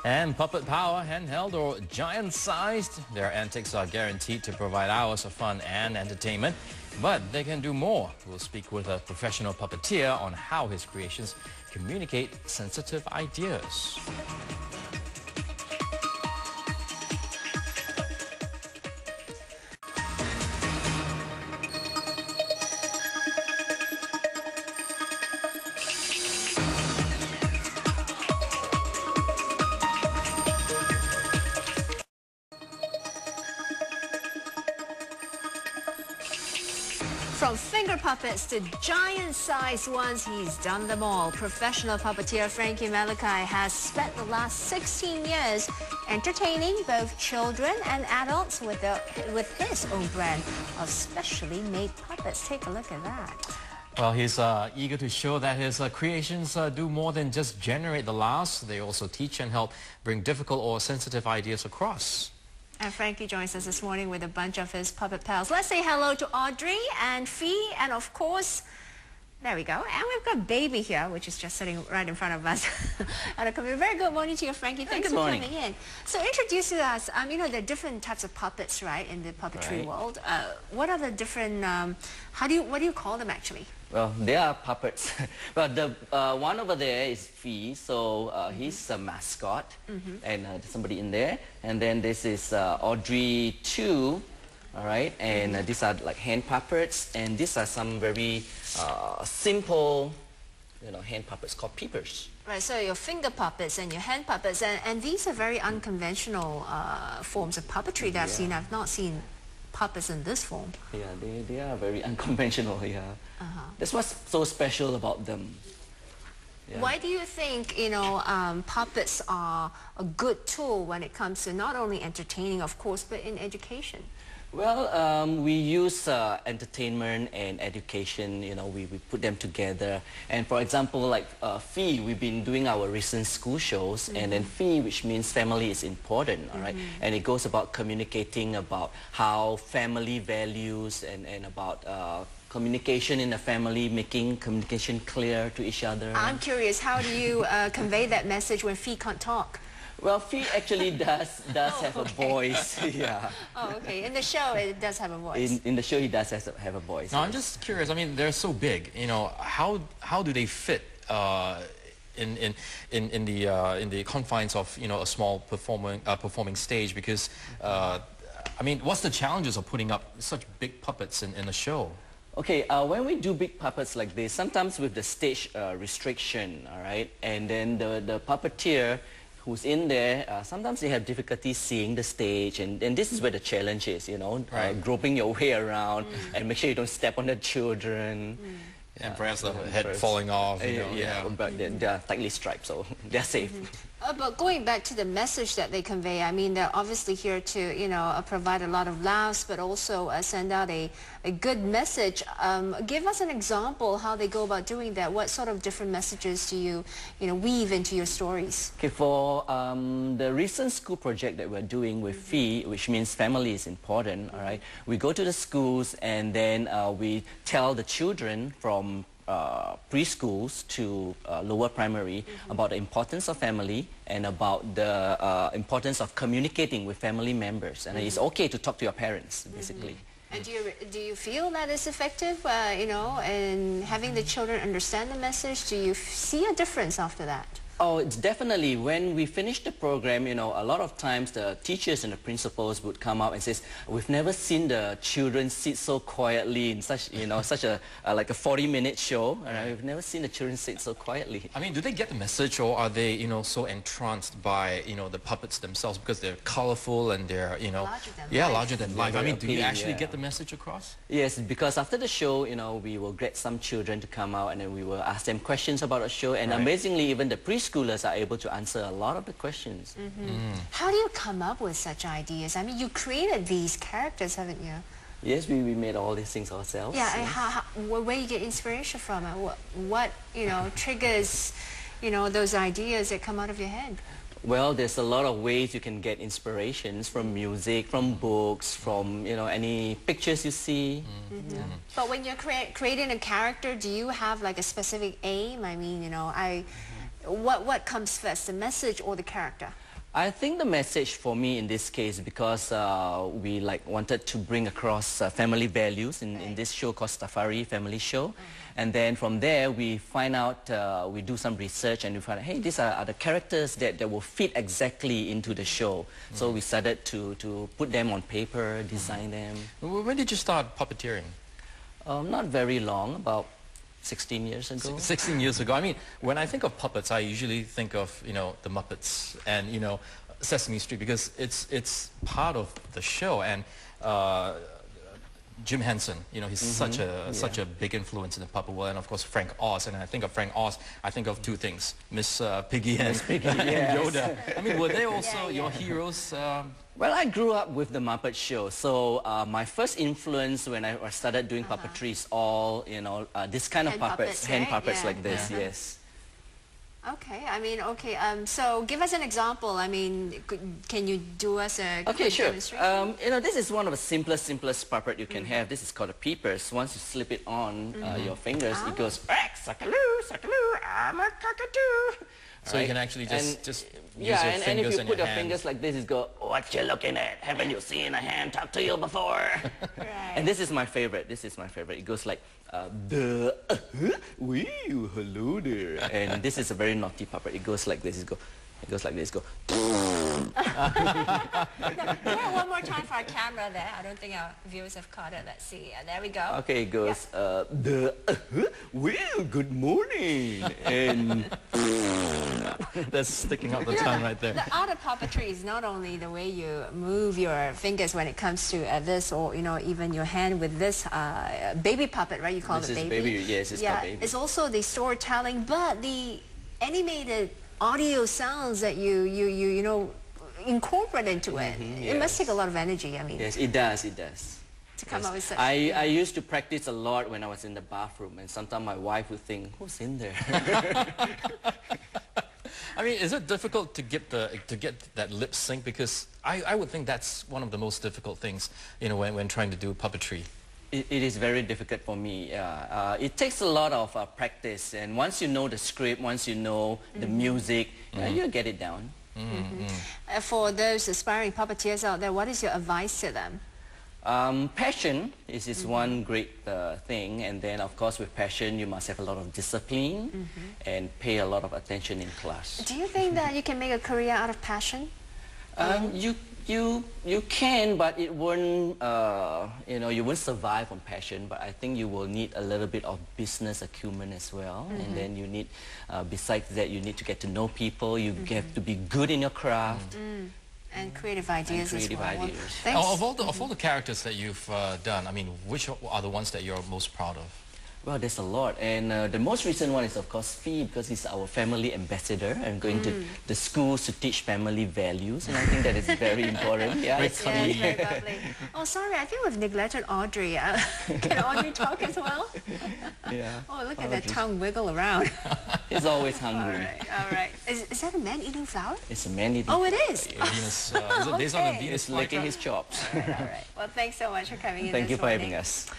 And puppet power, handheld or giant-sized, their antics are guaranteed to provide hours of fun and entertainment. But they can do more. We'll speak with a professional puppeteer on how his creations communicate sensitive ideas. From finger puppets to giant-sized ones, he's done them all. Professional puppeteer Frankie Malachi has spent the last 16 years entertaining both children and adults with his own brand of specially made puppets. Take a look at that. Well, he's eager to show that his creations do more than just generate the laughs. They also teach and help bring difficult or sensitive ideas across. And Frankie joins us this morning with a bunch of his puppet pals. Let's say hello to Audrey and Fee, and of course, there we go. And we've got Baby here, which is just sitting right in front of us. And a very good morning to you, Frankie. Thanks for coming in. So introduce to us, you know, there are different types of puppets, right, in the puppetry world. What are the different, what do you call them actually? Well, they are puppets. But the one over there is Fee, so he's a mascot, and there's somebody in there. And then this is Audrey too, all right? And these are like hand puppets, and these are some very simple, you know, hand puppets called peepers. Right, so your finger puppets and your hand puppets, and these are very unconventional forms of puppetry that I've seen. I've not seen puppets in this form. Yeah, they are very unconventional, yeah. That's what's so special about them. Yeah. Why do you think, you know, puppets are a good tool when it comes to not only entertaining, of course, but in education? Well, we use entertainment and education, you know, we put them together. And for example, like Fee, we've been doing our recent school shows, and then Fee, which means family is important, all right? And it goes about communicating about how family values and about communication in the family, making communication clear to each other. I'm curious, how do you convey that message when Fee can't talk? Well, Fee actually does have a voice, yeah. Oh, okay. In the show, it does have a voice. In the show, he does have a voice. Now, I'm just curious. I mean, they're so big. You know, how do they fit in the confines of, you know, a small performing stage? Because I mean, what's the challenges of putting up such big puppets in a show? Okay, when we do big puppets like this, sometimes with the stage restriction, all right, and then the puppeteer who's in there, sometimes they have difficulty seeing the stage, and this is where the challenge is, you know, groping your way around and make sure you don't step on the children. And perhaps the head falling off, you know. Yeah, but they're tightly striped, so they're safe. But going back to the message that they convey, I mean, they're obviously here to, you know, provide a lot of laughs, but also send out a good message. Give us an example how they go about doing that. What sort of different messages do you know, weave into your stories? Okay, for the recent school project that we're doing with Fee, which means family is important, all right, we go to the schools and then we tell the children from preschools to lower primary about the importance of family and about the importance of communicating with family members. And it's okay to talk to your parents, basically. And do you feel that is effective, you know, in having the children understand the message? Do you see a difference after that? Oh, it's definitely. When we finish the program, you know, a lot of times the teachers and the principals would come out and say, we've never seen the children sit so quietly in such, you know, such a like a 40-minute show. We've never seen the children sit so quietly. I mean, do they get the message, or are they, you know, so entranced by, you know, the puppets themselves because they're colorful and they're, you know, larger than life? I mean, do you actually get the message across? Yes, because after the show, you know, we will get some children to come out and then we will ask them questions about the show, and amazingly, even the preschoolers are able to answer a lot of the questions. How do you come up with such ideas? I mean, you created these characters, haven't you? Yes, we made all these things ourselves. Yeah, and where you get inspiration from? What you know, triggers, you know, those ideas that come out of your head? Well, there's a lot of ways you can get inspirations from music, from books, from, you know, any pictures you see. But when you're creating a character, do you have like a specific aim? I mean, you know, what comes first, the message or the character? I think the message for me in this case, because we wanted to bring across family values in this show called Safari Family Show. And then from there we find out, we do some research and we find out, hey, these are the characters that will fit exactly into the show. So we started to put them on paper, design them. When did you start puppeteering? Not very long, about 16 years ago. 16 years ago. I mean, when I think of puppets, I usually think of, the Muppets and, Sesame Street, because it's part of the show. And Jim Henson, he's such a big influence in the puppet world, and of course Frank Oz. And I think of Frank Oz, I think of two things: Miss Piggy and Yoda. I mean, were they also your heroes? Well, I grew up with the Muppet Show, so my first influence when I started doing puppetry is all, this kind of puppets, hand puppets like this, yes. Okay, I mean, so give us an example. I mean, can you do us a quick demonstration? This is one of the simplest puppet you can have. This is called a peepers. Once you slip it on your fingers, it goes, suckaloo, suckaloo, I'm a cockatoo. So you can actually just use your and fingers if you put your hands. fingers like this, it go, what you looking at? Haven't you seen a hand talk to you before? Right. And this is my favorite. It goes like, wee, hello there. And this is a very naughty puppet. It goes like this. It goes like this. Go. One more time for our camera there. I don't think our viewers have caught it. Let's see. There we go. Okay, it goes, well, good morning. And That's sticking out the tongue right there. The art of puppetry is not only the way you move your fingers when it comes to this, or even your hand with this baby puppet, right? You call this it is baby. Yes, it's called baby. It's also the storytelling, but the animated audio sounds that you incorporate into it. It must take a lot of energy. I mean, yes, it does. To come up with such. I used to practice a lot when I was in the bathroom, and sometimes my wife would think, who's in there? I mean, is it difficult to get that lip sync? Because I would think that's one of the most difficult things, when trying to do puppetry. It is very difficult for me. It takes a lot of practice, and once you know the script, once you know the music, you'll get it down. For those aspiring puppeteers out there, what is your advice to them? Passion is one great thing, and then of course with passion you must have a lot of discipline and pay a lot of attention in class. Do you think that you can make a career out of passion? You can, but it won't, you won't survive on passion, but I think you will need a little bit of business acumen as well. And then you need, besides that, you need to get to know people, you have to be good in your craft. And creative ideas as well. Of all the characters that you've done, I mean, which are the ones that you're most proud of? Well, there's a lot, and the most recent one is of course Fee, because he's our family ambassador and going to the schools to teach family values, and I think that is very important. Yeah, it's very lovely. Oh, sorry, I think we've neglected Audrey. Can Audrey talk as well? Yeah. Oh, look at that tongue wiggle around. He's always hungry. All right. Is that a man eating flour? It's a man eating. Oh, it is. Venus, is it based on the Venus He's licking his chops. All right. Well, thanks so much for coming in. Thank you for having us.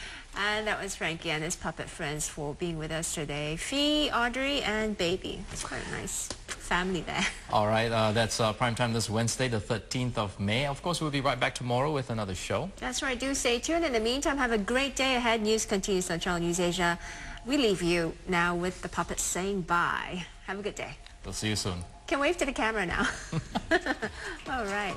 And that was Frankie and his puppet friends for being with us today. Fee, Audrey, and Baby. It's quite a nice family there. All right, that's Primetime this Wednesday, the 13th of May. Of course, we'll be right back tomorrow with another show. That's right. Do stay tuned. In the meantime, have a great day ahead. News continues on Channel NewsAsia. We leave you now with the puppets saying bye. Have a good day. We'll see you soon. Can wave to the camera now. All right.